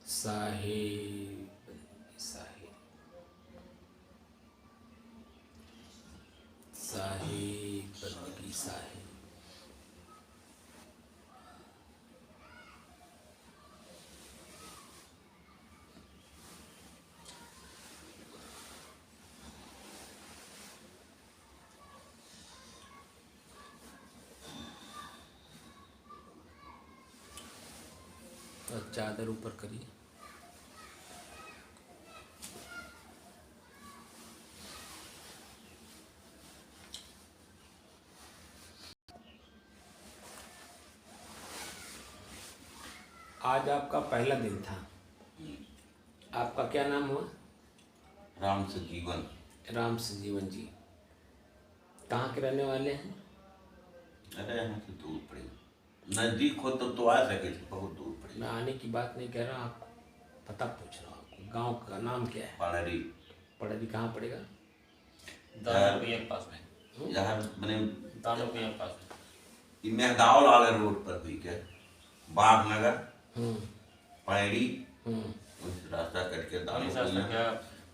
साहिब साहिब साहिब बंदगी साहिब। और चादर ऊपर करिए। आज आपका पहला दिन था। आपका क्या नाम हुआ? राम संजीवन। राम संजीवन जी। कहाँ के रहने वाले हैं? अरे यहाँ से दूर पड़ेगा, नजदीक हो तब तो आ सके थे, बहुत दूर मैं पड़ेगा। आने की बात नहीं कह रहा, आप पता पूछ रहा हूँ। आपको गांव का नाम क्या है? पानरी। पड़री कहाँ पड़ेगा? यार के पास में, यार मैंने दानों के पास में। मेहदावल वाले रोड पर हुई क्या, बागनगर पायड़ी उस रास्ता कट के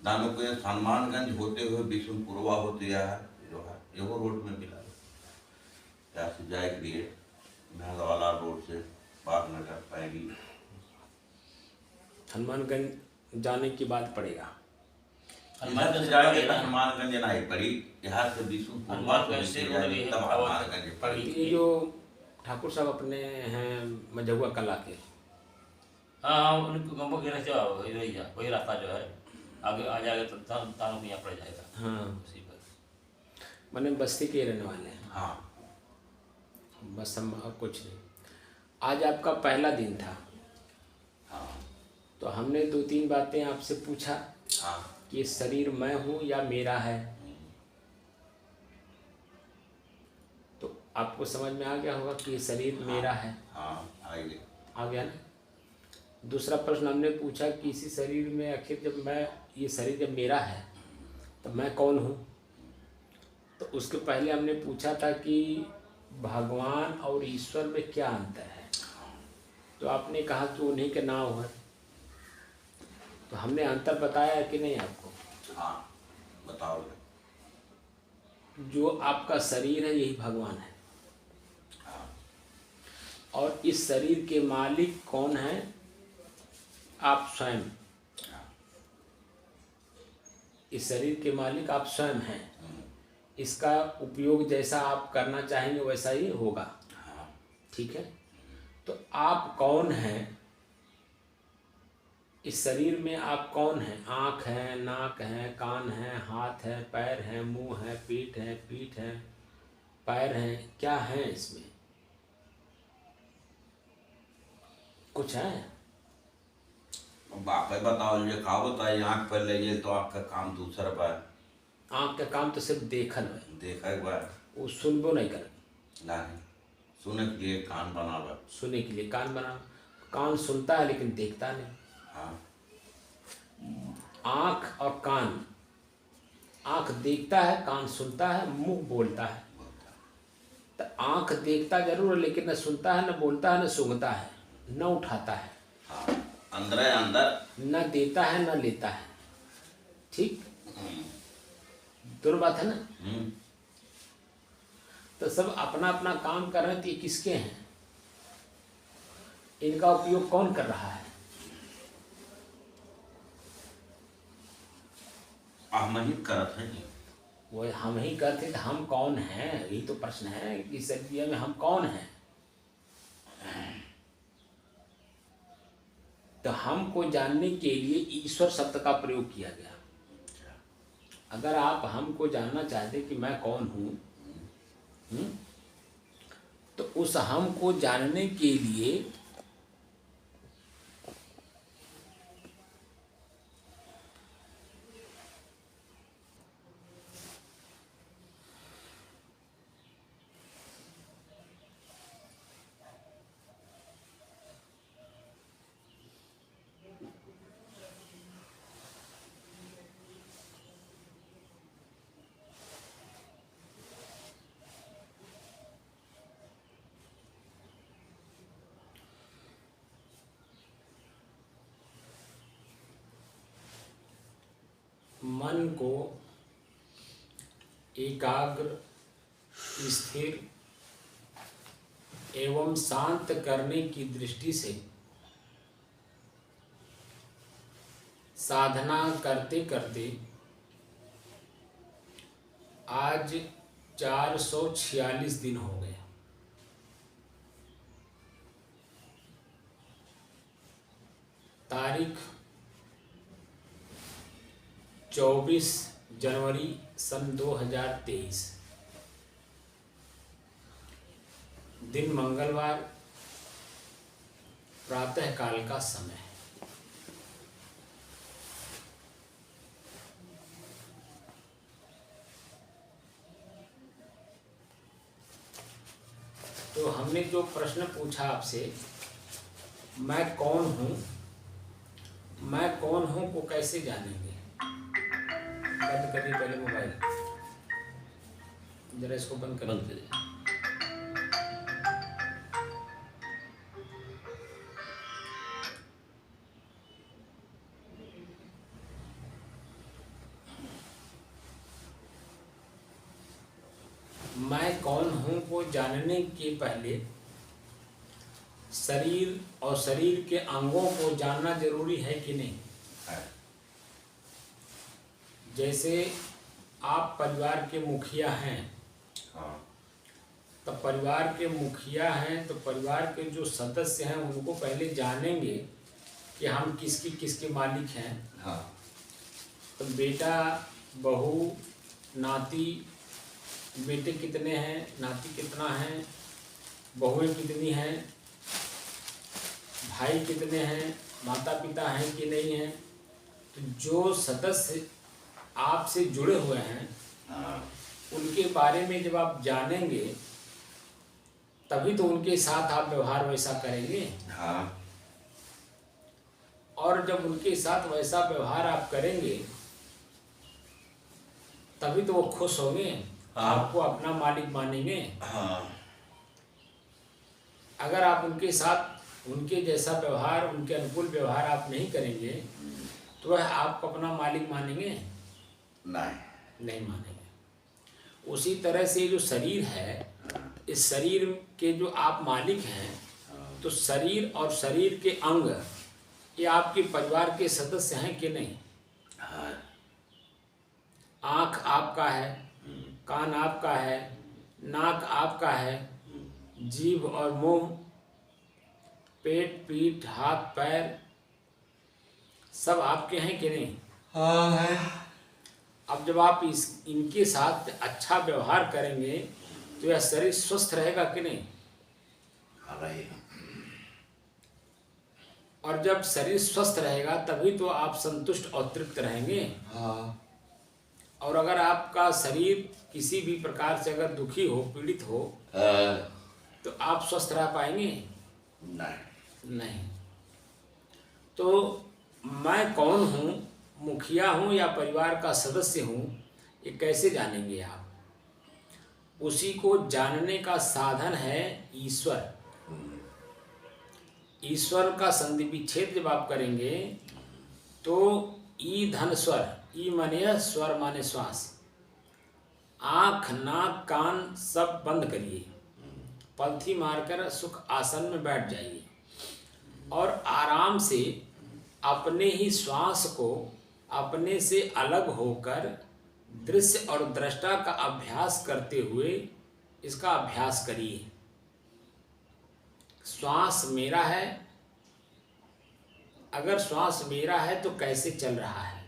दानोपुर हनुमानगंज होते हुए बिशुनपुरवा होते जो है एगो रोड में मिला। यहाँ से जाए के लिए मेहदावाला रोड से बागनगर पायड़ी हनुमानगंज जाने के बाद पड़ेगा। हनुमानगंज जाएंगे तो हनुमानगंज ना ही पड़ी, यहाँ से बिशुनपुरवा तब हनुमानगंज पड़ी। ये जो ठाकुर साहब अपने हैं मझुआ कला के, हाँ उनको गंबो के वही रास्ता जो है आगे आ जाएगा तो दानों में यहाँ पड़ जाएगा। हाँ उसी पर मैंने बस्ती के रहने वाले हैं। हाँ बस हम और कुछ नहीं। आज आपका पहला दिन था। हाँ तो हमने 2-3 बातें आपसे पूछा हाँ कि ये शरीर मैं हूँ या मेरा है। तो आपको समझ में आ गया होगा कि ये शरीर मेरा है। हाँ आ गया ना। दूसरा प्रश्न हमने पूछा कि इसी शरीर में आखिर जब मैं ये शरीर जब मेरा है तो मैं कौन हूँ। तो उसके पहले हमने पूछा था कि भगवान और ईश्वर में क्या अंतर है। तो आपने कहा कि उन्हीं के नाम है। तो हमने अंतर बताया कि नहीं आपको? हाँ बताओ। जो आपका शरीर है यही भगवान है। और इस शरीर के मालिक कौन है? आप स्वयं। इस शरीर के मालिक आप स्वयं हैं। इसका उपयोग जैसा आप करना चाहेंगे वैसा ही होगा। ठीक है। तो आप कौन हैं? इस शरीर में आप कौन हैं? आँख है, नाक है, कान है, हाथ है, पैर है, मुंह है, पीठ है, पैर हैं, क्या है इसमें? कुछ है? बाप बताओ, ये का बताइए। आँख पर ले तो आपका काम दूसरा बार। आँख का काम तो सिर्फ देखल है, देखा एक बार वो सुनबो नहीं कर। नहीं, सुने के लिए कान बनावा। सुने के लिए कान बना। कान सुनता है लेकिन देखता नहीं। हाँ आँख और कान, आँख देखता है, कान सुनता है, मुंह बोलता है। तो आँख देखता जरूर है लेकिन न सुनता है, न बोलता है, न सूंघता है, न उठाता है। हाँ अंदर है, अंदर न देता है न लेता है। ठीक, दोनों बात है ना। तो सब अपना अपना काम कर रहे हैं। तो ये किसके हैं? इनका उपयोग कौन कर रहा है? हम ही करत है। वो हम ही करते। तो हम कौन हैं? यही तो प्रश्न है कि इस दुनिया में हम कौन हैं। तो हमको जानने के लिए ईश्वर शब्द का प्रयोग किया गया। अगर आप हमको जानना चाहते कि मैं कौन हूँ, तो उस हम को जानने के लिए मन को एकाग्र, स्थिर एवं शांत करने की दृष्टि से साधना करते करते आज 446 दिन हो गए। तारीख 24 जनवरी सन 2023, दिन मंगलवार, प्रातः काल का समय। तो हमने जो प्रश्न पूछा आपसे, मैं कौन हूँ, मैं कौन हूँ को कैसे जानेंगे? बंद करिए पहले मोबाइल, जरा इसको बंद करिए। मैं कौन हूँ को जानने के पहले शरीर और शरीर के अंगों को जानना जरूरी है कि नहीं? जैसे आप परिवार के मुखिया हैं, तो परिवार के मुखिया हैं तो परिवार के जो सदस्य हैं उनको पहले जानेंगे कि हम किसके मालिक हैं। तो बेटा, बहू, नाती, बेटे कितने हैं, नाती कितना है, बहुएं कितनी हैं, भाई कितने हैं, माता पिता हैं कि नहीं हैं। तो जो सदस्य आपसे जुड़े हुए हैं उनके बारे में जब आप जानेंगे तभी तो उनके साथ आप व्यवहार वैसा करेंगे। और जब उनके साथ वैसा व्यवहार आप करेंगे तभी तो वो खुश होंगे, आपको अपना मालिक मानेंगे। अगर आप उनके साथ उनके जैसा व्यवहार, उनके अनुकूल व्यवहार आप नहीं करेंगे तो वह आपको अपना मालिक मानेंगे? नहीं मानेंगे। उसी तरह से जो शरीर है, इस शरीर के जो आप मालिक हैं, तो शरीर और शरीर के अंग ये आपके परिवार के सदस्य हैं कि नहीं? आँख आपका है, कान आपका है, नाक आपका है, जीभ और मुंह, पेट, पीठ, हाथ, पैर सब आपके हैं कि नहीं? है। अब जब आप इनके साथ अच्छा व्यवहार करेंगे तो यह शरीर स्वस्थ रहेगा कि नहीं? और जब शरीर स्वस्थ रहेगा तभी तो आप संतुष्ट और तृप्त रहेंगे। और अगर आपका शरीर किसी भी प्रकार से अगर दुखी हो, पीड़ित हो, तो आप स्वस्थ रह पाएंगे? नहीं। तो मैं कौन हूँ, मुखिया हूँ या परिवार का सदस्य हूँ, ये कैसे जानेंगे आप? उसी को जानने का साधन है ईश्वर। ईश्वर का संधि विच्छेद जब आप करेंगे तो ई धन स्वर, ई माने स्वर माने श्वास, आँख, नाक, कान सब बंद करिए, पलथी मारकर सुख आसन में बैठ जाइए और आराम से अपने ही श्वास को अपने से अलग होकर दृश्य और दृष्टा का अभ्यास करते हुए इसका अभ्यास करिए। श्वास मेरा है, अगर श्वास मेरा है तो कैसे चल रहा है?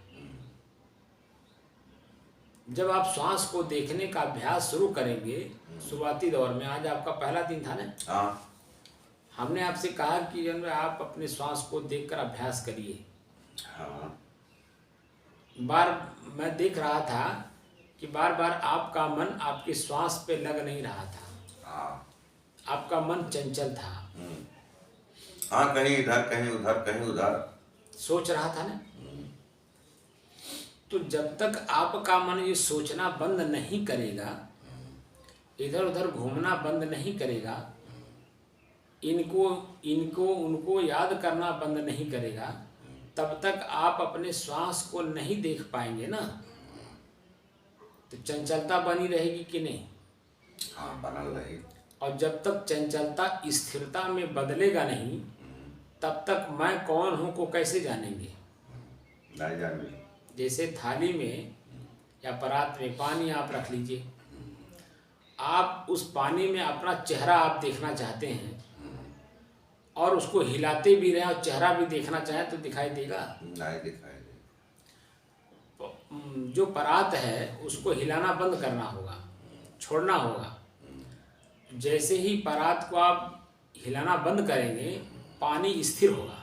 जब आप श्वास को देखने का अभ्यास शुरू करेंगे, शुरुआती दौर में, आज आपका पहला दिन था ना, हमने आपसे कहा कि आप अपने श्वास को देखकर अभ्यास करिए। मैं देख रहा था कि बार बार आपका मन आपके श्वास पे लग नहीं रहा था, आपका मन चंचल था। कहीं इधर, कहीं उधर, कहीं उधर सोच रहा था ना। तो जब तक आपका मन ये सोचना बंद नहीं करेगा, इधर उधर घूमना बंद नहीं करेगा, इनको उनको याद करना बंद नहीं करेगा, तब तक आप अपने श्वास को नहीं देख पाएंगे ना, तो चंचलता बनी रहेगी कि नहीं? हाँ, बनल रही। और जब तक चंचलता स्थिरता में बदलेगा नहीं, तब तक मैं कौन हूँ को कैसे जानेंगे? नहीं जाने। जैसे थाली में या परात में पानी आप रख लीजिए, आप उस पानी में अपना चेहरा आप देखना चाहते हैं और उसको हिलाते भी रहें और चेहरा भी देखना चाहें तो दिखाई देगा? नहीं दिखाई दे। जो परात है उसको हिलाना बंद करना होगा, छोड़ना होगा। जैसे ही परात को आप हिलाना बंद करेंगे, पानी स्थिर होगा।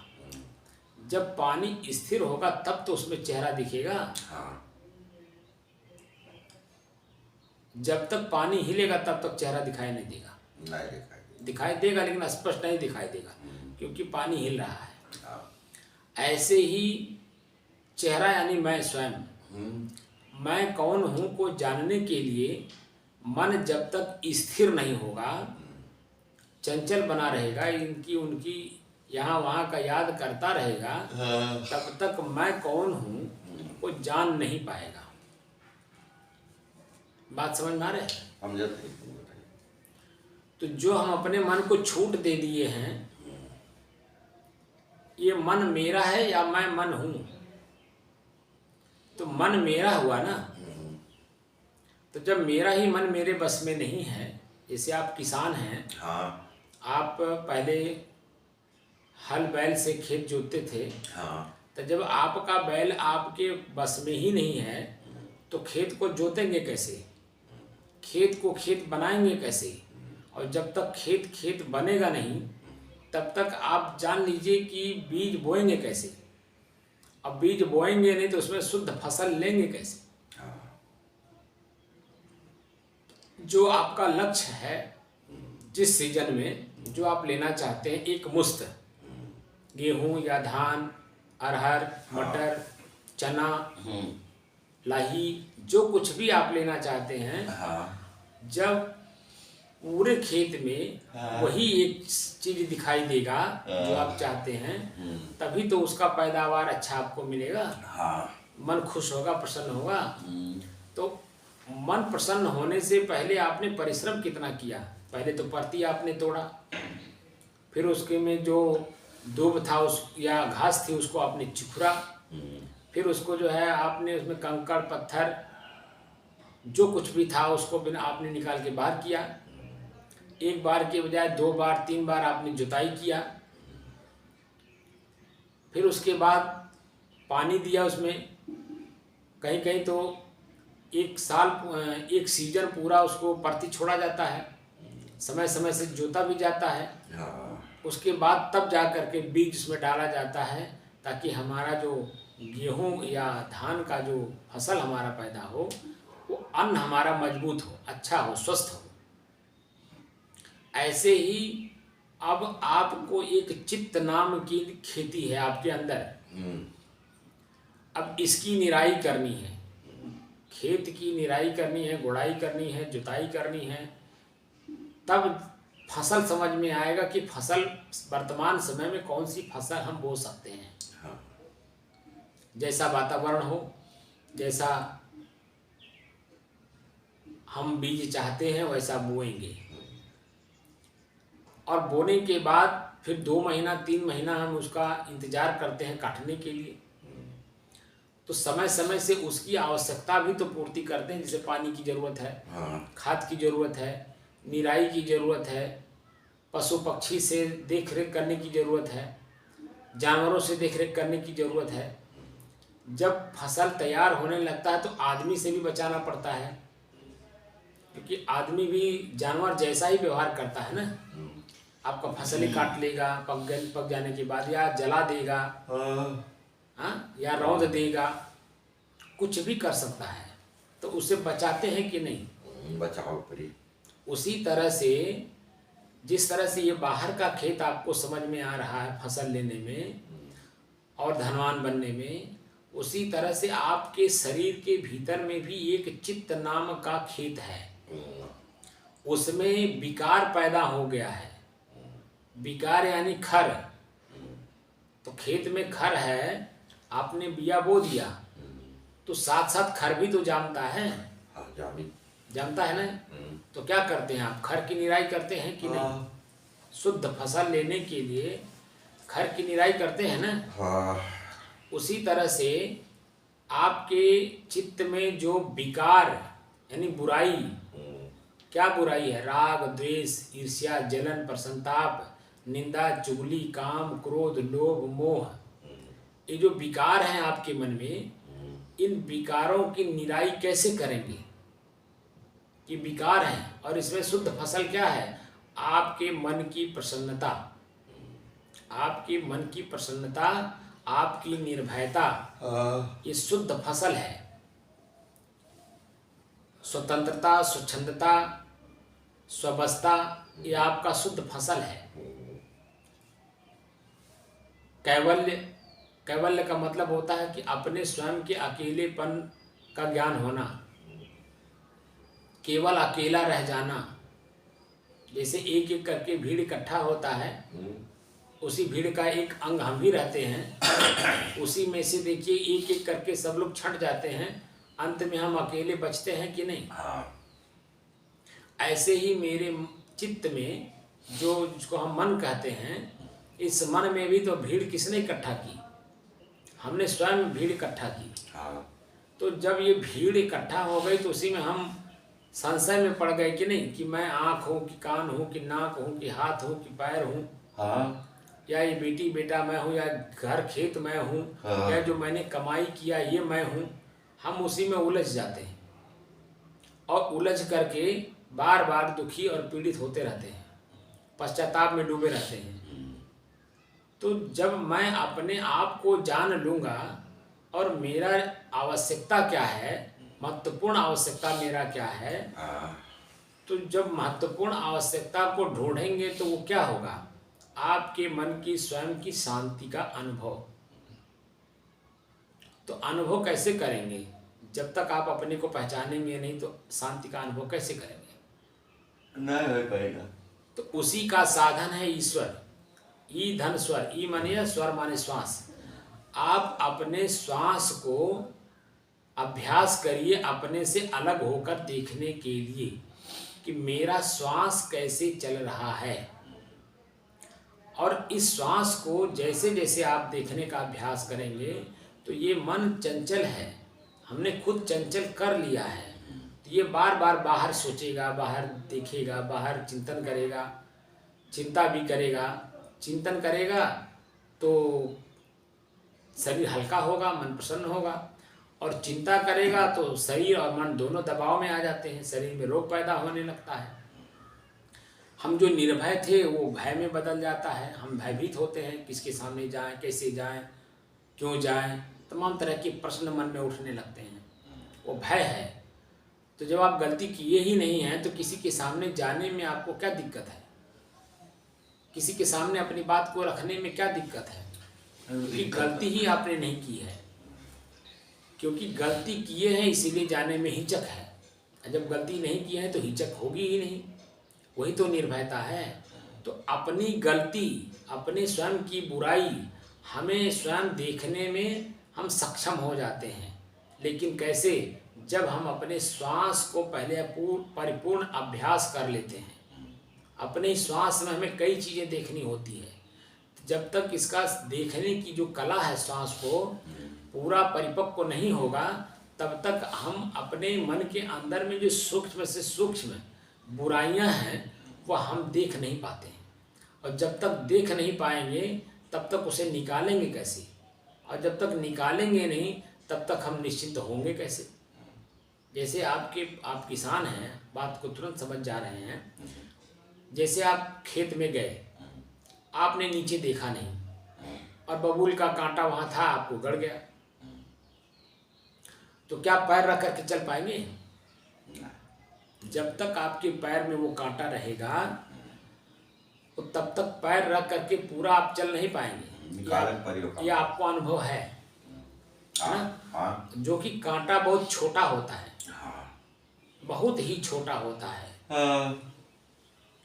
जब पानी स्थिर होगा तब तो उसमें चेहरा दिखेगा। हाँ, जब तक पानी हिलेगा तब तक चेहरा दिखाई नहीं देगा। नहीं दिखाई दे। दिखाई देगा लेकिन स्पष्ट नहीं दिखाई देगा, क्योंकि पानी हिल रहा है। हाँ। ऐसे ही चेहरा यानी मैं स्वयं, मैं कौन हूँ को जानने के लिए मन जब तक स्थिर नहीं होगा, चंचल बना रहेगा, इनकी उनकी यहाँ वहाँ का याद करता रहेगा, तब तक मैं कौन हूँ को जान नहीं पाएगा। बात समझ में आ रही है? समझते। तो जो हम अपने मन को छूट दे दिए हैं, ये मन मेरा है या मैं मन हूँ? तो मन मेरा हुआ ना। तो जब मेरा ही मन मेरे बस में नहीं है, जैसे आप किसान हैं, हाँ। आप पहले हल बैल से खेत जोतते थे, हाँ। तो जब आपका बैल आपके बस में ही नहीं है तो खेत को जोतेंगे कैसे? खेत को खेत बनाएंगे कैसे? और जब तक खेत खेत बनेगा नहीं, तब तक आप जान लीजिए कि बीज बोएंगे कैसे? अब बीज बोएंगे नहीं तो उसमें शुद्ध फसल लेंगे कैसे? जो आपका लक्ष्य है, जिस सीजन में जो आप लेना चाहते हैं, एक मुश्त गेहूं या धान, अरहर, मटर, चना, लाही, जो कुछ भी आप लेना चाहते हैं, जब पूरे खेत में वही एक चीज दिखाई देगा जो आप चाहते हैं, तभी तो उसका पैदावार अच्छा आपको मिलेगा। मन खुश होगा, प्रसन्न होगा। तो मन प्रसन्न होने से पहले आपने परिश्रम कितना किया? पहले तो परती आपने तोड़ा, फिर उसके में जो दूब था उस या घास थी उसको आपने चिखुरा, फिर उसको जो है आपने उसमें कंकड़ पत्थर जो कुछ भी था उसको बिना आपने निकाल के बाहर किया। एक बार के बजाय 2 बार 3 बार आपने जुताई किया। फिर उसके बाद पानी दिया उसमें, कहीं कहीं तो एक साल एक सीजन पूरा उसको परती छोड़ा जाता है, समय समय से जोता भी जाता है। उसके बाद तब जा कर के बीज उसमें डाला जाता है, ताकि हमारा जो गेहूं या धान का जो फसल हमारा पैदा हो, वो अन्न हमारा मजबूत हो, अच्छा हो, स्वस्थ हो। ऐसे ही अब आपको एक चित्त नाम की खेती है आपके अंदर, अब इसकी निराई करनी है, खेत की निराई करनी है, गुड़ाई करनी है, जुताई करनी है, तब फसल समझ में आएगा कि फसल वर्तमान समय में कौन सी फसल हम बो सकते हैं। जैसा वातावरण हो, जैसा हम बीज चाहते हैं वैसा बोएंगे, और बोने के बाद फिर 2 महीना 3 महीना हम उसका इंतजार करते हैं काटने के लिए। तो समय समय से उसकी आवश्यकता भी तो पूर्ति करते हैं, जैसे पानी की जरूरत है, खाद की जरूरत है, निराई की जरूरत है, पशु पक्षी से देख रेख करने की जरूरत है, जानवरों से देख रेख करने की जरूरत है। जब फसल तैयार होने लगता है तो आदमी से भी बचाना पड़ता है, क्योंकि आदमी भी जानवर जैसा ही व्यवहार करता है ना। आपका फसल ही काट लेगा पक जाने के बाद, या जला देगा, या रौंद देगा, कुछ भी कर सकता है। तो उसे बचाते हैं कि नहीं? बचाओ पड़ी। उसी तरह से जिस तरह से ये बाहर का खेत आपको समझ में आ रहा है फसल लेने में और धनवान बनने में, उसी तरह से आपके शरीर के भीतर में भी एक चित्त नाम का खेत है। उसमें विकार पैदा हो गया है। विकार यानी खर। तो खेत में खर है आपने बिया बो दिया तो साथ साथ खर भी तो जानता है, हाँ जामी। जानता है ना। तो क्या करते हैं आप, खर की निराई करते हैं कि नहीं? शुद्ध फसल लेने के लिए खर की निराई करते हैं ना। हाँ। उसी तरह से आपके चित्त में जो विकार यानी बुराई, क्या बुराई है? राग, द्वेष, ईर्ष्या, जलन, प्रसन्नताप, निंदा, चुगली, काम, क्रोध, लोभ, मोह, ये जो विकार हैं आपके मन में, इन विकारों की निराई कैसे करेंगे? कि विकार हैं और इसमें शुद्ध फसल क्या है? आपके मन की प्रसन्नता, आपके मन की प्रसन्नता, आपकी निर्भयता, ये शुद्ध फसल है। स्वतंत्रता, स्वच्छंदता, स्वबस्ता, ये आपका शुद्ध फसल है। कैवल्य, कैवल्य का मतलब होता है कि अपने स्वयं के अकेलेपन का ज्ञान होना, केवल अकेला रह जाना। जैसे एक एक करके भीड़ इकट्ठा होता है, उसी भीड़ का एक अंग हम भी रहते हैं। उसी में से देखिए एक एक करके सब लोग छट जाते हैं, अंत में हम अकेले बचते हैं कि नहीं? ऐसे ही मेरे चित्त में जो जिसको हम मन कहते हैं, इस मन में भी तो भीड़ किसने इकट्ठा की? हमने स्वयं भीड़ इकट्ठा की। तो जब ये भीड़ इकट्ठा हो गई तो उसी में हम संशय में पड़ गए कि नहीं, कि मैं आँख हूँ कि कान हूँ कि नाक हूँ कि हाथ हूँ कि पैर हूँ, या ये बेटी बेटा मैं हूँ, या घर खेत मैं हूँ, या जो मैंने कमाई किया ये मैं हूँ। हम उसी में उलझ जाते हैं और उलझ करके बार बार दुखी और पीड़ित होते रहते हैं, पश्चाताप में डूबे रहते हैं। तो जब मैं अपने आप को जान लूँगा और मेरा आवश्यकता क्या है, महत्वपूर्ण आवश्यकता मेरा क्या है, तो जब महत्वपूर्ण आवश्यकता को ढूंढेंगे तो वो क्या होगा? आपके मन की स्वयं की शांति का अनुभव। तो अनुभव कैसे करेंगे? जब तक आप अपने को पहचानेंगे नहीं तो शांति का अनुभव कैसे करेंगे? नहीं हो पाएगा। तो उसी का साधन है ईश्वर। ई धन स्वर, ई माने स्वर माने श्वास। आप अपने श्वास को अभ्यास करिए अपने से अलग होकर देखने के लिए कि मेरा श्वास कैसे चल रहा है। और इस श्वास को जैसे जैसे आप देखने का अभ्यास करेंगे तो ये मन चंचल है, हमने खुद चंचल कर लिया है। तो ये बार बार बाहर सोचेगा, बाहर देखेगा, बाहर चिंतन करेगा, चिंता भी करेगा। चिंतन करेगा तो शरीर हल्का होगा, मन प्रसन्न होगा, और चिंता करेगा तो शरीर और मन दोनों दबाव में आ जाते हैं, शरीर में रोग पैदा होने लगता है। हम जो निर्भय थे वो भय में बदल जाता है, हम भयभीत होते हैं, किसके सामने जाएं, कैसे जाएं, क्यों जाएं, तमाम तरह के प्रश्न मन में उठने लगते हैं, वो भय है। तो जब आप गलती किए ही नहीं हैं तो किसी के सामने जाने में आपको क्या दिक्कत है? किसी के सामने अपनी बात को रखने में क्या दिक्कत है? क्योंकि गलती ही आपने नहीं की है, क्योंकि गलती किए हैं इसीलिए जाने में हिचक है। जब गलती नहीं की है तो हिचक होगी ही नहीं, वही तो निर्भयता है। तो अपनी गलती, अपने स्वयं की बुराई हमें स्वयं देखने में हम सक्षम हो जाते हैं। लेकिन कैसे? जब हम अपने श्वास को पहले परिपूर्ण अभ्यास कर लेते हैं। अपने श्वास में हमें कई चीज़ें देखनी होती है। जब तक इसका देखने की जो कला है श्वास को पूरा परिपक्व नहीं होगा, तब तक हम अपने मन के अंदर में जो सूक्ष्म से सूक्ष्म बुराइयां हैं वह हम देख नहीं पाते हैं। और जब तक देख नहीं पाएंगे तब तक उसे निकालेंगे कैसे? और जब तक निकालेंगे नहीं तब तक हम निश्चिंत होंगे कैसे? जैसे आप किसान हैं, बात को तुरंत समझ जा रहे हैं। जैसे आप खेत में गए, आपने नीचे देखा नहीं और बबूल का कांटा वहाँ था, आपको गड़ गया, तो क्या पैर रख करके चल पाएंगे? जब तक आपके पैर में वो कांटा रहेगा तो तब तक पैर रख करके पूरा आप चल नहीं पाएंगे। यह आपको अनुभव है ना? जो कि कांटा बहुत छोटा होता है, बहुत ही छोटा होता है,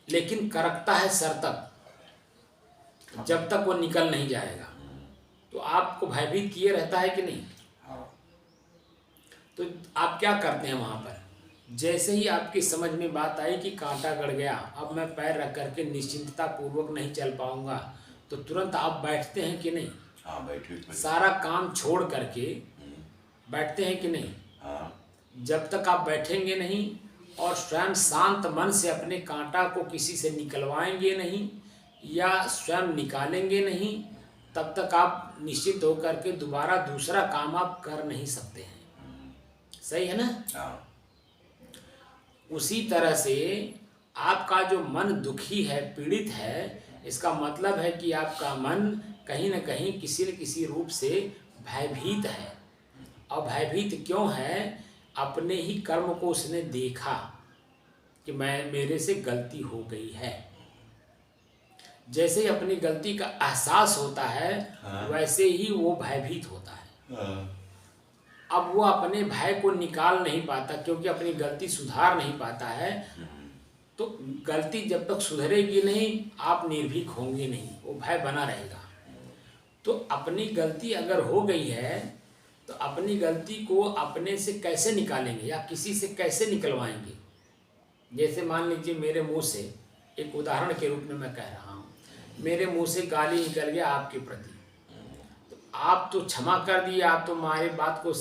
लेकिन करकता है सर तक, जब तक वो निकल नहीं जाएगा। तो आपको भयभीत किए रहता है कि नहीं? हाँ। तो आप क्या करते हैं वहाँ पर? जैसे ही आपकी समझ में बात आई कि कांटा गड़ गया, अब मैं पैर रख करके निश्चिंतता पूर्वक नहीं चल पाऊंगा, तो तुरंत आप बैठते हैं कि नहीं? हाँ बैठे। सारा काम छोड़ करके बैठते हैं कि नहीं? हाँ। जब तक आप बैठेंगे नहीं और स्वयं शांत मन से अपने कांटा को किसी से निकलवाएंगे नहीं या स्वयं निकालेंगे नहीं, तब तक आप निश्चित होकर के दोबारा दूसरा काम आप कर नहीं सकते हैं। सही है ना? हाँ। उसी तरह से आपका जो मन दुखी है, पीड़ित है, इसका मतलब है कि आपका मन कहीं न कहीं किसी न किसी रूप से भयभीत है। और भयभीत क्यों है? अपने ही कर्म को उसने देखा कि मेरे से गलती हो गई है। जैसे ही अपनी गलती का एहसास होता है, हाँ। वैसे ही वो भयभीत होता है। हाँ। अब वो अपने भय को निकाल नहीं पाता, क्योंकि अपनी गलती सुधार नहीं पाता है। तो गलती जब तक सुधरेगी नहीं, आप निर्भीक होंगे नहीं, वो भय बना रहेगा। तो अपनी गलती अगर हो गई है, तो अपनी गलती को अपने से कैसे निकालेंगे या किसी से कैसे निकलवाएंगे? जैसे मान लीजिए मेरे मुंह से, एक उदाहरण के रूप में मैं कह रहा हूँ, मेरे मुंह से गाली निकल गया आपके प्रति, तो आप तो क्षमा कर दिए, आप तो हमारे बात को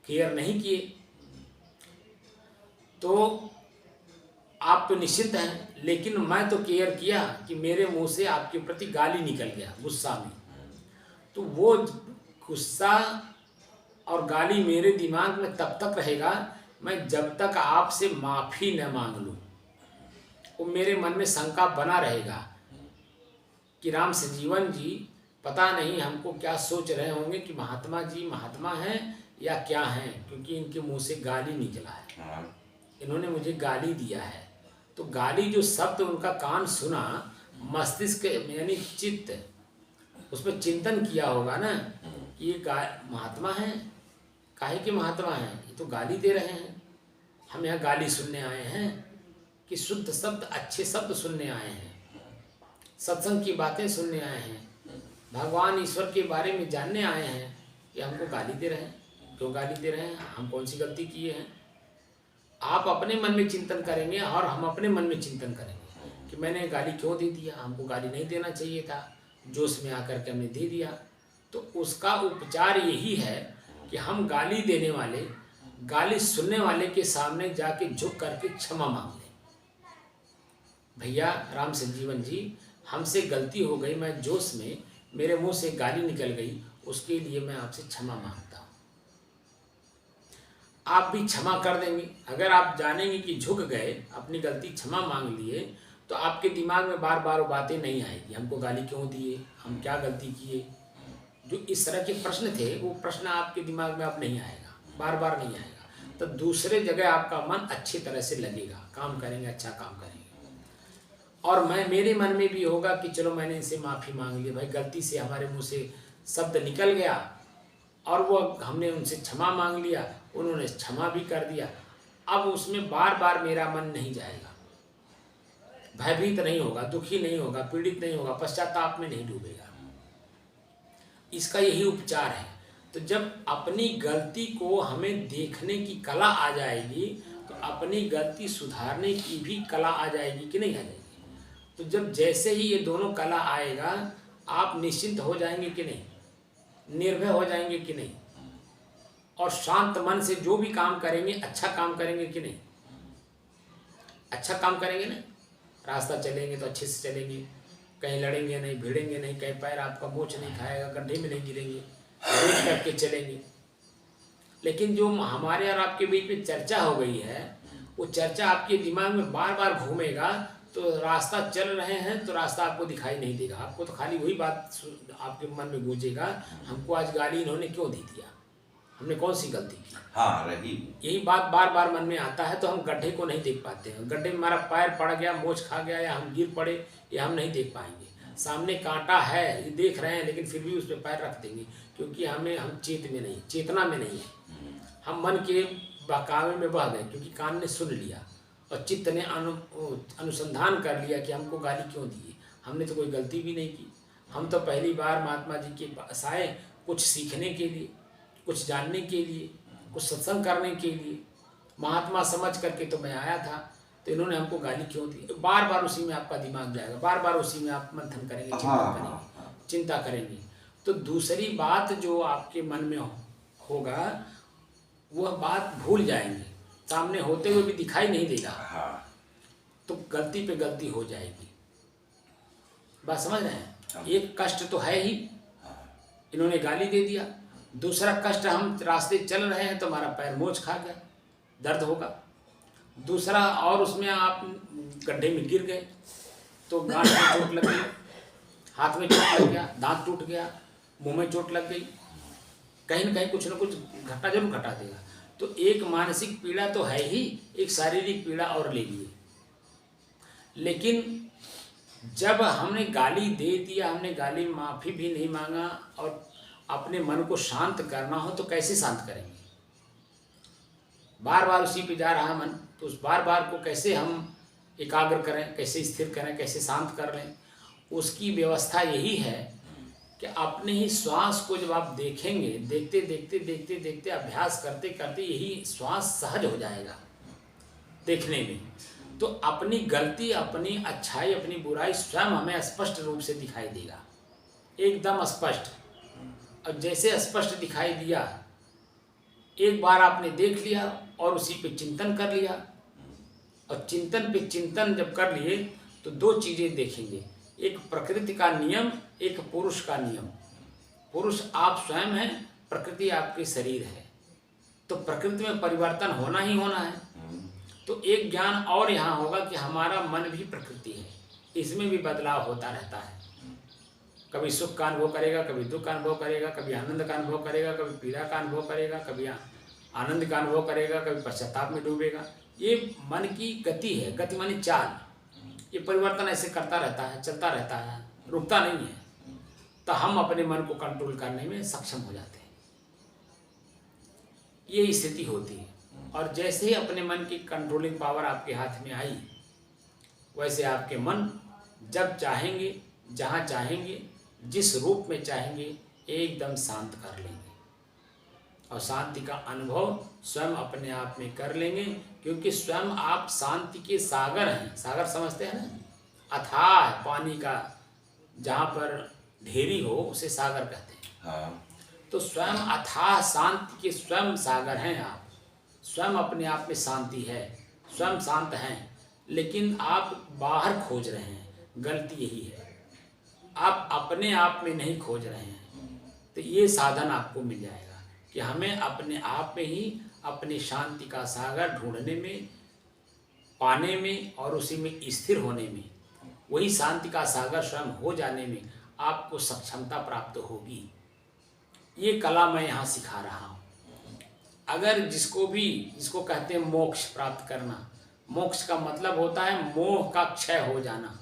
केयर नहीं किए, तो आप तो निश्चिंत हैं। लेकिन मैं तो केयर किया कि मेरे मुंह से आपके प्रति गाली निकल गया गुस्सा में, तो वो गुस्सा और गाली मेरे दिमाग में तब तक रहेगा मैं जब तक आपसे माफ़ी न मांग लूँ। वो मेरे मन में शंका बना रहेगा कि राम संजीवन जी पता नहीं हमको क्या सोच रहे होंगे कि महात्मा जी महात्मा हैं या क्या हैं, क्योंकि इनके मुंह से गाली निकला है, इन्होंने मुझे गाली दिया है। तो गाली जो शब्द उनका कान सुना, मस्तिष्क यानी चित्त उसमें चिंतन किया होगा ना कि ये महात्मा हैं, काहे के महात्मा हैं, ये तो गाली दे रहे हैं, हम यहाँ गाली सुनने आए हैं कि शुद्ध शब्द अच्छे शब्द सुनने आए हैं, सत्संग की बातें सुनने आए हैं, भगवान ईश्वर के बारे में जानने आए हैं, कि हमको गाली दे रहे हैं। क्यों गाली दे रहे हैं? हम कौन सी गलती किए हैं? आप अपने मन में चिंतन करेंगे और हम अपने मन में चिंतन करेंगे कि मैंने गाली क्यों दे दिया, हमको गाली नहीं देना चाहिए था, जोश में आकर के हमने दे दिया। तो उसका उपचार यही है कि हम गाली देने वाले, गाली सुनने वाले के सामने जाके झुक करके क्षमा मांग लें। भैया राम संजीवन जी, हमसे गलती हो गई, मैं जोश में मेरे मुंह से गाली निकल गई, उसके लिए मैं आपसे क्षमा मांगता हूँ। आप भी क्षमा कर देंगे। अगर आप जानेंगे कि झुक गए, अपनी गलती क्षमा मांग लिए, तो आपके दिमाग में बार बार वो बातें नहीं आएगी, हमको गाली क्यों दिए, हम क्या गलती किए। जो इस तरह के प्रश्न थे, वो प्रश्न आपके दिमाग में अब नहीं आएगा, बार बार नहीं आएगा। तो दूसरे जगह आपका मन अच्छी तरह से लगेगा, काम करेंगे, अच्छा काम करेंगे। और मेरे मन में भी होगा कि चलो मैंने इनसे माफ़ी मांग ली, भाई गलती से हमारे मुँह से शब्द निकल गया और वो हमने उनसे क्षमा मांग लिया, उन्होंने क्षमा भी कर दिया। अब उसमें बार बार मेरा मन नहीं जाएगा, भयभीत नहीं होगा, दुखी नहीं होगा, पीड़ित नहीं होगा, पश्चाताप में नहीं डूबेगा। इसका यही उपचार है। तो जब अपनी गलती को हमें देखने की कला आ जाएगी, तो अपनी गलती सुधारने की भी कला आ जाएगी कि नहीं आ जाएगी? तो जब जैसे ही ये दोनों कला आएगा, आप निश्चिंत हो जाएंगे कि नहीं, निर्भय हो जाएंगे कि नहीं, और शांत मन से जो भी काम करेंगे अच्छा काम करेंगे कि नहीं? अच्छा काम करेंगे ना, रास्ता चलेंगे तो अच्छे से चलेंगे, कहीं लड़ेंगे नहीं, भिड़ेंगे नहीं, कहीं पैर आपका मोच नहीं खाएगा, गड्ढे में नहीं गिरेंगे, देख करके चलेंगे। लेकिन जो हमारे और आपके बीच में चर्चा हो गई है, वो चर्चा आपके दिमाग में बार बार घूमेगा, तो रास्ता चल रहे हैं तो रास्ता आपको दिखाई नहीं देगा, आपको तो खाली वही बात आपके मन में गूंजेगा, हमको आज गाली इन्होंने क्यों दे दिया, हमने कौन सी गलती की। हाँ रही यही बात बार बार मन में आता है, तो हम गड्ढे को नहीं देख पाते हैं। गड्ढे में हमारा पैर पड़ गया, मोच खा गया, या हम गिर पड़े, ये हम नहीं देख पाएंगे। सामने कांटा है, ये देख रहे हैं, लेकिन फिर भी उस पर पैर रख देंगे, क्योंकि हम चेतना में नहीं है, हम मन के बहकावे में बह गए, क्योंकि कान ने सुन लिया और चित्त ने अनुसंधान कर लिया कि हमको गाली क्यों दी, हमने तो कोई गलती भी नहीं की, हम तो पहली बार महात्मा जी के पास आए कुछ सीखने के लिए, कुछ जानने के लिए, कुछ सत्संग करने के लिए, महात्मा समझ करके तो मैं आया था। तो इन्होंने हमको गाली क्यों दी? बार बार उसी में आपका दिमाग जाएगा, बार बार उसी में आप मंथन करेंगे, चिंता करेंगे। तो दूसरी बात जो आपके मन में होगा वह बात भूल जाएंगे, सामने होते हुए भी दिखाई नहीं देगा, तो गलती पे गलती हो जाएगी। बात समझ रहे हैं? एक कष्ट तो है ही, इन्होंने गाली दे दिया। दूसरा कष्ट, हम रास्ते चल रहे हैं तो हमारा पैर मोच खा गया, दर्द होगा। दूसरा और उसमें आप गड्ढे में गिर गए तो गांठ में चोट लग गई, हाथ में चोट लग गया, दांत टूट गया, मुंह में चोट लग गई, कहीं ना कहीं कुछ ना कुछ घटना जरूर घटा देगा। तो एक मानसिक पीड़ा तो है ही, एक शारीरिक पीड़ा और ले लिए। लेकिन जब हमने गाली दे दिया, हमने गाली माफ़ी भी नहीं मांगा और अपने मन को शांत करना हो तो कैसे शांत करेंगे? बार बार उसी पे जा रहा मन, तो उस बार बार को कैसे हम एकाग्र करें, कैसे स्थिर करें, कैसे शांत कर लें? उसकी व्यवस्था यही है कि अपने ही श्वास को जब आप देखेंगे, देखते देखते देखते देखते अभ्यास करते करते यही श्वास सहज हो जाएगा देखने में। तो अपनी गलती, अपनी अच्छाई, अपनी बुराई स्वयं हमें स्पष्ट रूप से दिखाई देगा, एकदम स्पष्ट। और जैसे स्पष्ट दिखाई दिया, एक बार आपने देख लिया और उसी पे चिंतन कर लिया, और चिंतन पे चिंतन जब कर लिए तो दो चीज़ें देखेंगे, एक प्रकृति का नियम, एक पुरुष का नियम। पुरुष आप स्वयं हैं, प्रकृति आपके शरीर है, तो प्रकृति में परिवर्तन होना ही होना है। तो एक ज्ञान और यहाँ होगा कि हमारा मन भी प्रकृति है, इसमें भी बदलाव होता रहता है। कभी सुख का अनुभव करेगा, कभी दुख का अनुभव करेगा, कभी आनंद का अनुभव करेगा, कभी पीड़ा का अनुभव करेगा, कभी आनंद का अनुभव करेगा, कभी पश्चाताप में डूबेगा। ये मन की गति है, गति मानी चाल। ये परिवर्तन ऐसे करता रहता है, चलता रहता है, रुकता नहीं है। तो हम अपने मन को कंट्रोल करने में सक्षम हो जाते हैं, ये स्थिति होती है। और जैसे ही अपने मन की कंट्रोलिंग पावर आपके हाथ में आई, वैसे आपके मन जब चाहेंगे, जहाँ चाहेंगे, जिस रूप में चाहेंगे, एकदम शांत कर लेंगे और शांति का अनुभव स्वयं अपने आप में कर लेंगे। क्योंकि स्वयं आप शांति के सागर हैं। सागर समझते हैं ना, अथाह पानी का, जहाँ पर ढेरी हो उसे सागर कहते हैं। तो स्वयं अथाह शांति के स्वयं सागर हैं आप। स्वयं अपने आप में शांति है, स्वयं शांत हैं, लेकिन आप बाहर खोज रहे हैं। गलती यही है, आप अपने आप में नहीं खोज रहे हैं। तो ये साधन आपको मिल जाएगा कि हमें अपने आप में ही अपनी शांति का सागर ढूंढने में, पाने में और उसी में स्थिर होने में, वही शांति का सागर स्वयं हो जाने में आपको सक्षमता प्राप्त होगी। ये कला मैं यहाँ सिखा रहा हूँ। अगर जिसको कहते हैं मोक्ष प्राप्त करना, मोक्ष का मतलब होता है मोह का क्षय हो जाना।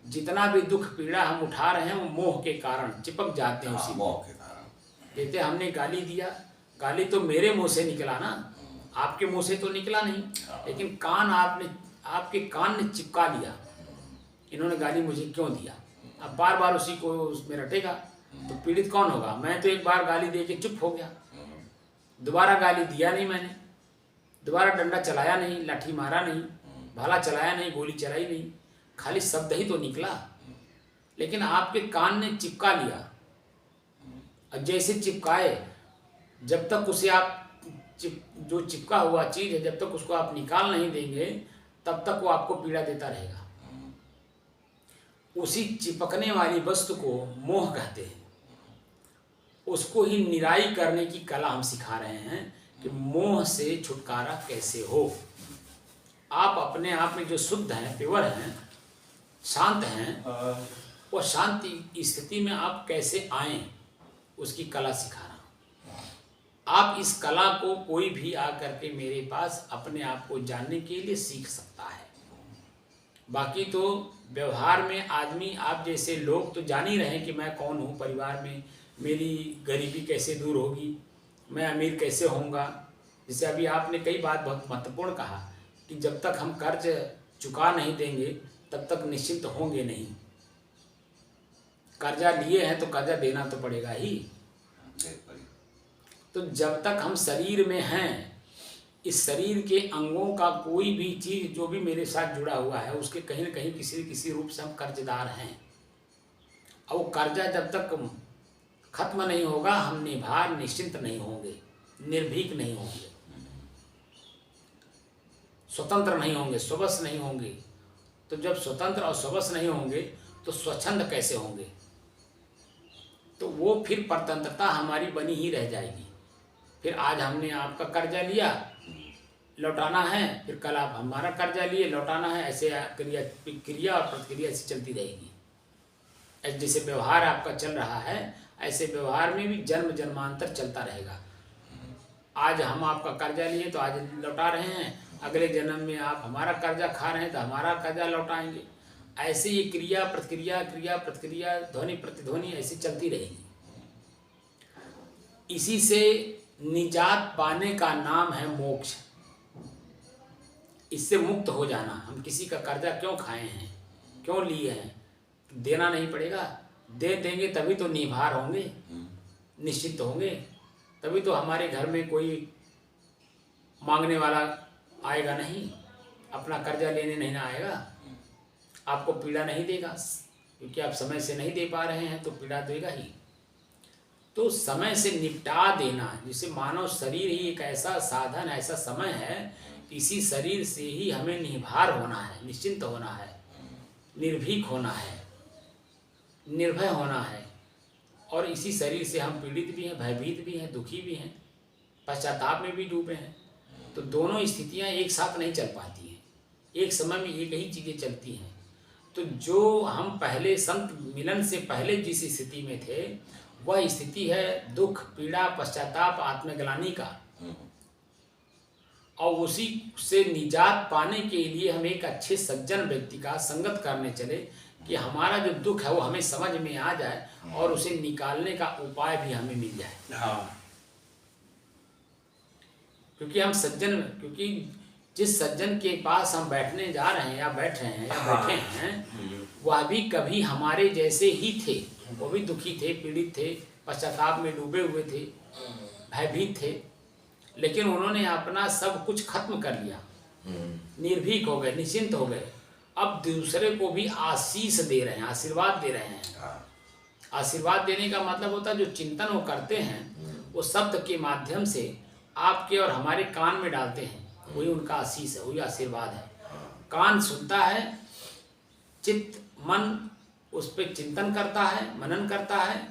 जितना भी दुख पीड़ा हम उठा रहे हैं वो मोह के कारण चिपक जाते हैं उसी मोह के कारण। जैसे हमने गाली दिया, गाली तो मेरे मुंह से निकला ना, आपके मुंह से तो निकला नहीं, लेकिन आपके कान ने चिपका लिया। इन्होंने गाली मुझे क्यों दिया? अब बार बार उसी को उसमें रटेगा तो पीड़ित कौन होगा? मैं तो एक बार गाली दे के चुप हो गया, दोबारा गाली दिया नहीं मैंने, दोबारा डंडा चलाया नहीं, लाठी मारा नहीं, भाला चलाया नहीं, गोली चलाई नहीं, खाली शब्द ही तो निकला, लेकिन आपके कान ने चिपका लिया। और जैसे चिपकाए, जब तक उसे आप जो चिपका हुआ चीज है, जब तक उसको आप निकाल नहीं देंगे, तब तक वो आपको पीड़ा देता रहेगा। उसी चिपकने वाली वस्तु को मोह कहते हैं। उसको ही निराई करने की कला हम सिखा रहे हैं कि मोह से छुटकारा कैसे हो। आप अपने आप में जो शुद्ध हैं, प्योर हैं, शांत हैं, वो शांति स्थिति में आप कैसे आएं, उसकी कला सिखा रहा हूँ। आप इस कला को कोई भी आकर के मेरे पास अपने आप को जानने के लिए सीख सकता है। बाकी तो व्यवहार में आदमी, आप जैसे लोग तो जान ही रहे हैं कि मैं कौन हूँ, परिवार में मेरी गरीबी कैसे दूर होगी, मैं अमीर कैसे होऊंगा। जैसे अभी आपने कई बात बहुत महत्वपूर्ण कहा कि जब तक हम कर्ज चुका नहीं देंगे तब तक निश्चिंत होंगे नहीं। कर्जा लिए हैं तो कर्जा देना तो पड़ेगा ही। देख पड़ी। तो जब तक हम शरीर में हैं, इस शरीर के अंगों का कोई भी चीज़ जो भी मेरे साथ जुड़ा हुआ है उसके कहीं न कहीं किसी न किसी रूप से हम कर्जदार हैं। और वो कर्जा जब तक खत्म नहीं होगा हम निर्भर निश्चिंत नहीं होंगे, निर्भीक नहीं होंगे, स्वतंत्र नहीं होंगे, स्वबस नहीं होंगे। तो जब स्वतंत्र और स्वबस नहीं होंगे तो स्वच्छंद कैसे होंगे? तो वो फिर परतंत्रता हमारी बनी ही रह जाएगी। फिर आज हमने आपका कर्जा लिया, लौटाना है, फिर कल आप हमारा कर्जा लिए, लौटाना है, ऐसे क्रिया और प्रतिक्रिया ऐसी चलती रहेगी। जैसे व्यवहार आपका चल रहा है ऐसे व्यवहार में भी जन्म जन्मांतर चलता रहेगा। आज हम आपका कर्जा लिए तो आज लौटा रहे हैं, अगले जन्म में आप हमारा कर्जा खा रहे हैं तो हमारा कर्जा लौटाएंगे। ऐसे ये क्रिया प्रतिक्रिया ध्वनि प्रतिध्वनि ऐसी चलती रहेगी। इसी से निजात पाने का नाम है मोक्ष। इससे मुक्त हो जाना। हम किसी का कर्जा क्यों खाए हैं, क्यों लिए हैं? देना नहीं पड़ेगा, दे देंगे तभी तो निभार होंगे, निश्चित होंगे, तभी तो हमारे घर में कोई मांगने वाला आएगा नहीं, अपना कर्जा लेने नहीं ना आएगा, आपको पीड़ा नहीं देगा, क्योंकि आप समय से नहीं दे पा रहे हैं तो पीड़ा देगा ही। तो समय से निपटा देना, जिसे मानव शरीर ही एक ऐसा साधन, ऐसा समय है, इसी शरीर से ही हमें निर्भर होना है, निश्चिंत होना है, निर्भीक होना है, निर्भय होना है। और इसी शरीर से हम पीड़ित भी हैं, भयभीत भी हैं, दुखी भी हैं, पश्चाताप में भी डूबे हैं। तो दोनों स्थितियां एक साथ नहीं चल पाती हैं, एक समय में एक ही चीज़ें चलती हैं। तो जो हम पहले संत मिलन से पहले जिस स्थिति में थे वह स्थिति है दुख, पीड़ा, पश्चाताप, आत्मग्लानि का। और उसी से निजात पाने के लिए हम एक अच्छे सज्जन व्यक्ति का संगत करने चले कि हमारा जो दुख है वो हमें समझ में आ जाए और उसे निकालने का उपाय भी हमें मिल जाए। हाँ। क्योंकि जिस सज्जन के पास हम बैठने जा रहे हैं या बैठ रहे हैं या बैठे हैं वह भी कभी हमारे जैसे ही थे, वो भी दुखी थे, पीड़ित थे, पश्चाताप में डूबे हुए थे, भयभीत थे, लेकिन उन्होंने अपना सब कुछ खत्म कर लिया, निर्भीक हो गए, निश्चिंत हो गए। अब दूसरे को भी आशीष दे रहे हैं, आशीर्वाद दे रहे हैं। आशीर्वाद देने का मतलब होता है जो चिंतन वो करते हैं वो शब्द के माध्यम से आपके और हमारे कान में डालते हैं, वही उनका आशीष है, वही आशीर्वाद है। कान सुनता है, चित्त मन उस पर चिंतन करता है, मनन करता है,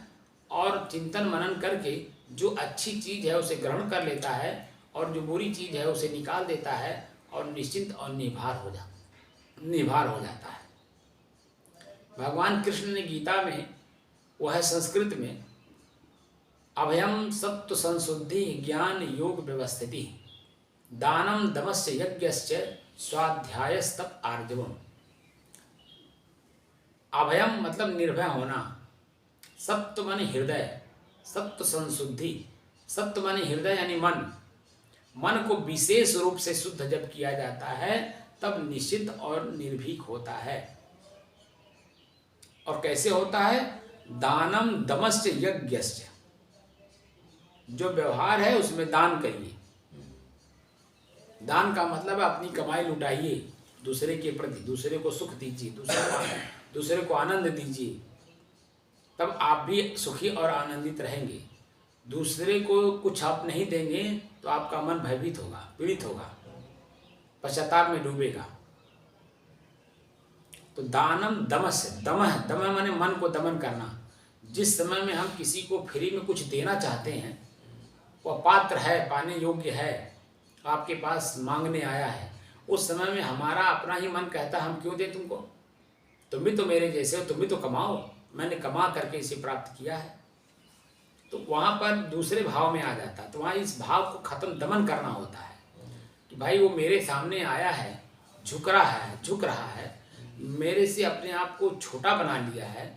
और चिंतन मनन करके जो अच्छी चीज़ है उसे ग्रहण कर लेता है और जो बुरी चीज़ है उसे निकाल देता है और निश्चिंत और निभार हो जाता है। भगवान कृष्ण ने गीता में, वो है संस्कृत में, अभयम सत्व संशुद्धि ज्ञान योग व्यवस्थिति दानम दमस्य यज्ञश्च स्वाध्यायस्तप आर्जवम। अभयम मतलब निर्भय होना, सत्व माने हृदय, सत्व संशुद्धि, सत्व माने हृदय यानी मन को विशेष रूप से शुद्ध जब किया जाता है तब निश्चित और निर्भीक होता है। और कैसे होता है? दानम दमश्च यज्ञश्च, जो व्यवहार है उसमें दान करिए। दान का मतलब है अपनी कमाई लुटाइए दूसरे के प्रति, दूसरे को सुख दीजिए, दूसरे को आनंद दीजिए, तब आप भी सुखी और आनंदित रहेंगे। दूसरे को कुछ आप नहीं देंगे तो आपका मन भयभीत होगा, पीड़ित होगा, पश्चाताप में डूबेगा। तो दानम दमस, दमह माने मन को दमन करना। जिस समय में हम किसी को फ्री में कुछ देना चाहते हैं, वह पात्र है, पाने योग्य है, आपके पास मांगने आया है, उस समय में हमारा अपना ही मन कहता है हम क्यों दें तुमको, तुम भी तो मेरे जैसे हो, तुम भी तो कमाओ, मैंने कमा करके इसे प्राप्त किया है। तो वहाँ पर दूसरे भाव में आ जाता है। तो वहाँ इस भाव को खत्म, दमन करना होता है कि भाई वो मेरे सामने आया है, झुक रहा है, मेरे से अपने आप को छोटा बना लिया है,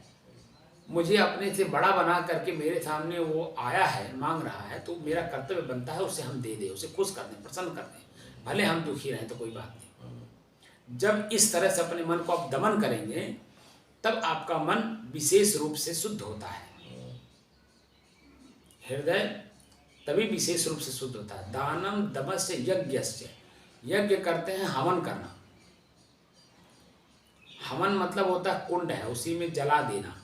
मुझे अपने से बड़ा बना करके मेरे सामने वो आया है, मांग रहा है, तो मेरा कर्तव्य बनता है उसे हम दे दें, उसे खुश कर दें, प्रसन्न कर दें, भले हम दुखी रहें तो कोई बात नहीं। जब इस तरह से अपने मन को आप दमन करेंगे तब आपका मन विशेष रूप से शुद्ध होता है। हृदय तभी विशेष रूप से शुद्ध होता है। दानम दमस्य यज्ञस्य, यज्ञ करते हैं हवन करना। हवन मतलब होता है कुंड है, उसी में जला देना,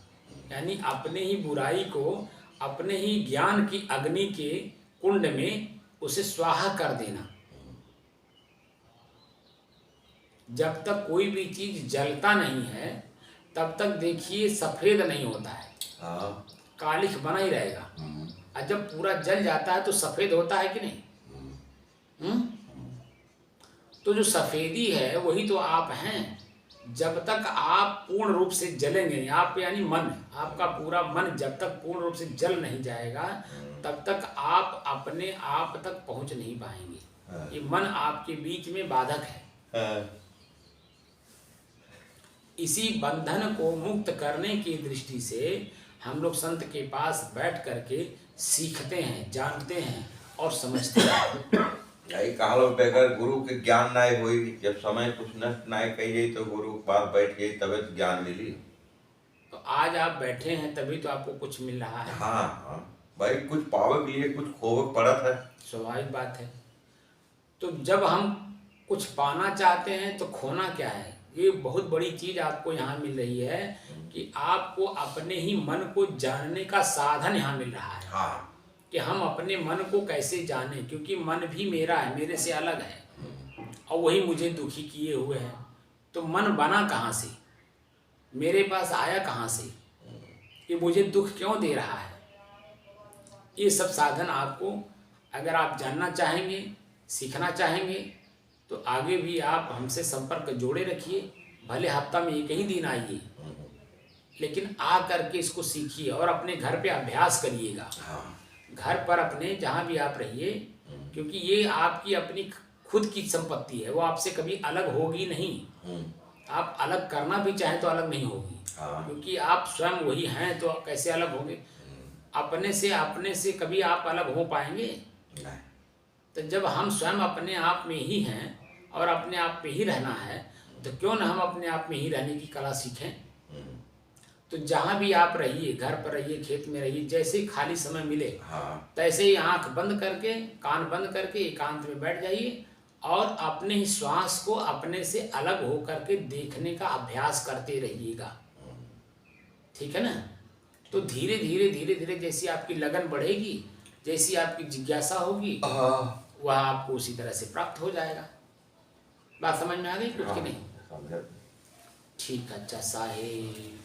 यानी अपने ही बुराई को अपने ही ज्ञान की अग्नि के कुंड में उसे स्वाहा कर देना। जब तक कोई भी चीज जलता नहीं है तब तक देखिए सफेद नहीं होता है, कालिख बना ही रहेगा। और जब पूरा जल जाता है तो सफेद होता है कि नहीं? तो जो सफेदी है वही तो आप हैं। जब तक आप पूर्ण रूप से जलेंगे, आप यानी मन, आपका पूरा मन जब तक पूर्ण रूप से जल नहीं जाएगा तब तक आप अपने आप तक पहुंच नहीं पाएंगे। ये मन आपके बीच में बाधक है। इसी बंधन को मुक्त करने की दृष्टि से हम लोग संत के पास बैठ करके सीखते हैं, जानते हैं और समझते हैं। यही कहा बेगर गुरु के ज्ञान नाय हुई, जब समय कुछ नष्ट नाय कही तो गुरु के पास बैठ गई तबे तो ज्ञान मिली। तो आज आप बैठे हैं तभी तो आपको कुछ मिल रहा है। हाँ भाई, कुछ पावे के लिए कुछ खोवे पड़त है, स्वाभाविक बात है। तो जब हम कुछ पाना चाहते हैं तो खोना क्या है? ये बहुत बड़ी चीज आपको यहाँ मिल रही है कि आपको अपने ही मन को जानने का साधन यहाँ मिल रहा है। हाँ। कि हम अपने मन को कैसे जाने, क्योंकि मन भी मेरा है, मेरे से अलग है और वही मुझे दुखी किए हुए है। तो मन बना कहाँ से, मेरे पास आया कहाँ से, ये मुझे दुख क्यों दे रहा है? ये सब साधन आपको अगर आप जानना चाहेंगे, सीखना चाहेंगे तो आगे भी आप हमसे संपर्क जोड़े रखिए। भले हफ्ता में एक ही दिन आइए, लेकिन आ करके इसको सीखिए और अपने घर पे अभ्यास करिएगा। घर पर अपने जहाँ भी आप रहिए, क्योंकि ये आपकी अपनी खुद की संपत्ति है, वो आपसे कभी अलग होगी नहीं। आप अलग करना भी चाहें तो अलग नहीं होगी, क्योंकि आप स्वयं वही हैं, तो कैसे अलग होंगे? अपने से कभी आप अलग हो पाएंगे? तो जब हम स्वयं अपने आप में ही हैं और अपने आप में ही रहना है, तो क्यों न हम अपने आप में ही रहने की कला सीखें। तो जहाँ भी आप रहिए, घर पर रहिए, खेत में रहिए, जैसे ही खाली समय मिले तैसे ही आंख बंद करके, कान बंद करके एकांत में बैठ जाइए और अपने ही श्वास को अपने से अलग हो करके देखने का अभ्यास करते रहिएगा। ठीक है ना? तो धीरे धीरे धीरे धीरे जैसी आपकी लगन बढ़ेगी, जैसी आपकी जिज्ञासा होगी, वह आपको उसी तरह से प्राप्त हो जाएगा। बात समझ में आ गई कुछ कि नहीं? ठीक, अच्छा साहेब।